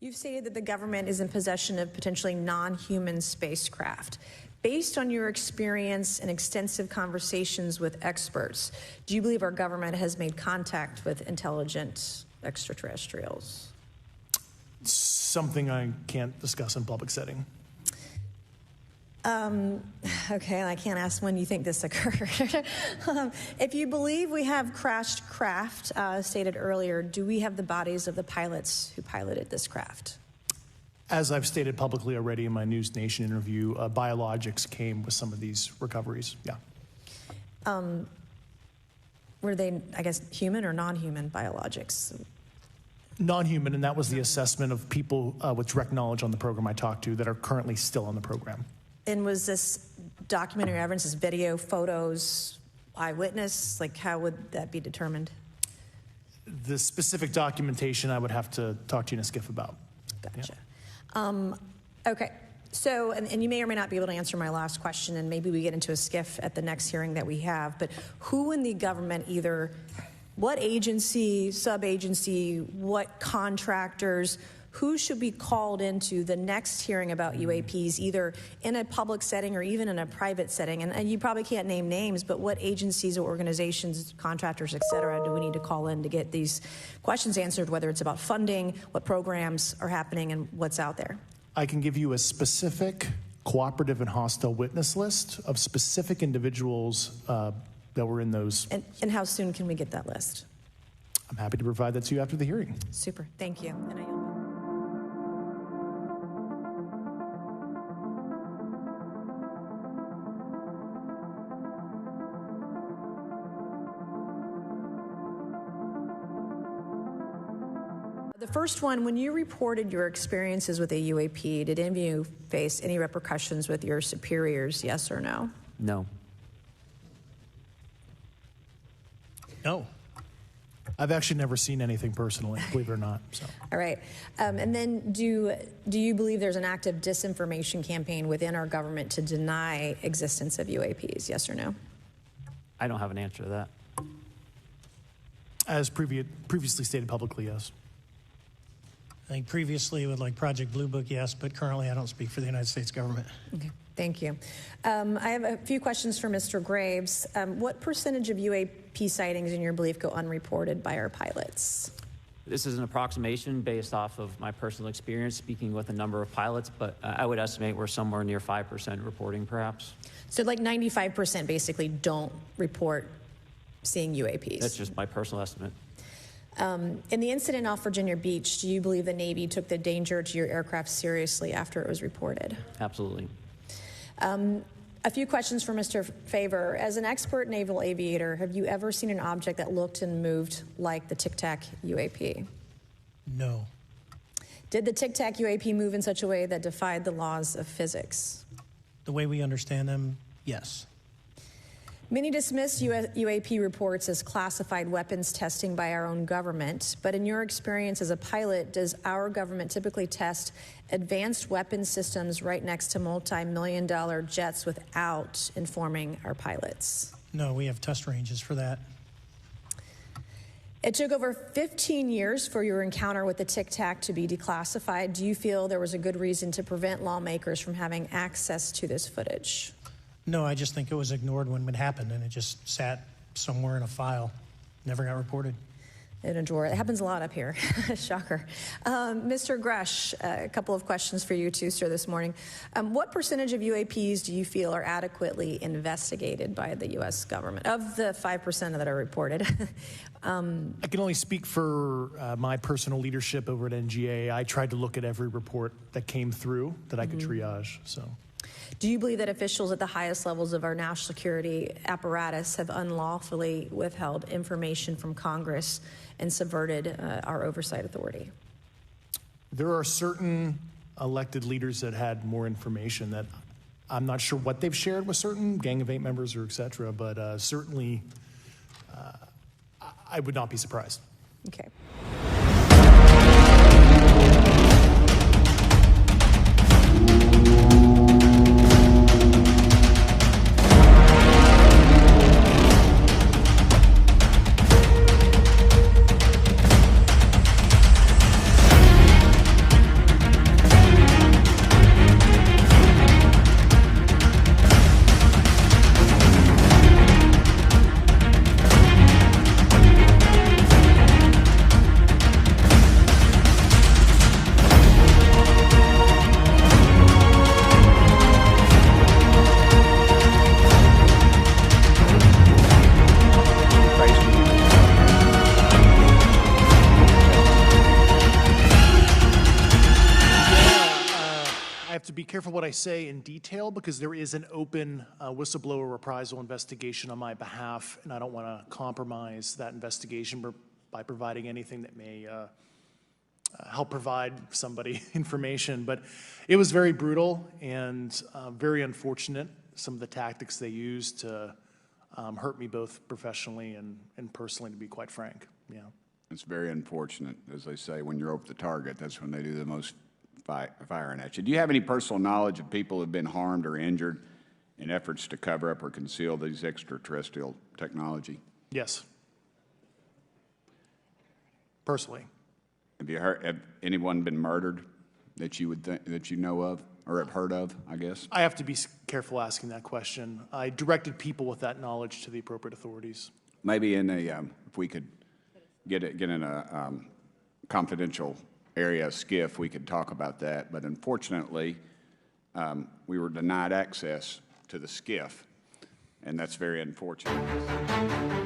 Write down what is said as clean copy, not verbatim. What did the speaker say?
You've stated that the government is in possession of potentially non-human spacecraft. Based on your experience and extensive conversations with experts, do you believe our government has made contact with intelligent extraterrestrials? Something I can't discuss in public setting. Okay, I can't ask when you think this occurred. If you believe we have crashed craft, stated earlier, do we have the bodies of the pilots who piloted this craft? As I've stated publicly already in my News Nation interview, biologics came with some of these recoveries, yeah. Were they, I guess, human or non-human biologics? Non-human, and that was the assessment of people with direct knowledge on the program I talked to that are currently still on the program. And was this documentary evidence, this video, photos, eyewitness? Like, how would that be determined? The specific documentation I would have to talk to you in a skiff about. Gotcha. Yeah. Okay. So, and you may or may not be able to answer my last question, and maybe we get into a skiff at the next hearing that we have, but who in the government, either what agency, sub-agency, what contractors, who should be called into the next hearing about UAPs, either in a public setting or even in a private setting? And you probably can't name names, but what agencies or organizations, contractors, et cetera, do we need to call in to get these questions answered, whether it's about funding, what programs are happening, and what's out there? I can give you a specific cooperative and hostile witness list of specific individuals that were in those. And how soon can we get that list? I'm happy to provide that to you after the hearing. Super. Thank you. And the first one, when you reported your experiences with a UAP, did any of you face any repercussions with your superiors, yes or no? No. No. I've actually never seen anything personally, believe it or not. So. All right. And then do you believe there's an active disinformation campaign within our government to deny existence of UAPs, yes or no? I don't have an answer to that. As previously stated publicly, yes. I think previously with like Project Blue Book, yes, but currently I don't speak for the United States government. Okay, thank you. I have a few questions for Mr. Graves. What percentage of UAP sightings, in your belief, go unreported by our pilots? This is an approximation based off of my personal experience speaking with a number of pilots, but I would estimate we're somewhere near 5% reporting, perhaps. So like 95% basically don't report seeing UAPs? That's just my personal estimate. In the incident off Virginia Beach, do you believe the Navy took the danger to your aircraft seriously after it was reported? Absolutely. A few questions for Mr. Favor. As an expert naval aviator, have you ever seen an object that looked and moved like the Tic Tac UAP? No. Did the Tic Tac UAP move in such a way that defied the laws of physics? The way we understand them, yes. Many dismiss UAP reports as classified weapons testing by our own government, but in your experience as a pilot, does our government typically test advanced weapon systems right next to multi-million-dollar jets without informing our pilots? No, we have test ranges for that. It took over 15 years for your encounter with the Tic Tac to be declassified. Do you feel there was a good reason to prevent lawmakers from having access to this footage? No, I just think it was ignored when it happened, and it just sat somewhere in a file. Never got reported. In a drawer. It happens a lot up here. Shocker. Mr. Grusch, a couple of questions for you too, sir, this morning. What percentage of UAPs do you feel are adequately investigated by the U.S. government, of the 5% that are reported? I can only speak for my personal leadership over at NGA. I tried to look at every report that came through that I could triage. So. Do you believe that officials at the highest levels of our national security apparatus have unlawfully withheld information from Congress and subverted our oversight authority? There are certain elected leaders that had more information that I'm not sure what they've shared with certain Gang of Eight members or et cetera, but certainly I would not be surprised. Okay. careful what I say in detail because there is an open whistleblower reprisal investigation on my behalf, and I don't want to compromise that investigation by providing anything that may help provide somebody information. But it was very brutal and very unfortunate, some of the tactics they used to hurt me both professionally and personally, to be quite frank. Yeah. It's very unfortunate. As they say, when you're over the target, that's when they do the most firing at you. Do you have any personal knowledge of people who have been harmed or injured in efforts to cover up or conceal these extraterrestrial technology? Yes. Personally. Have you heard? Have anyone been murdered that you would that you know of or have heard of? I guess I have to be careful asking that question. I directed people with that knowledge to the appropriate authorities. maybe in a if we could get in a confidential area, SCIF, we could talk about that. But unfortunately, we were denied access to the SCIF, and that's very unfortunate.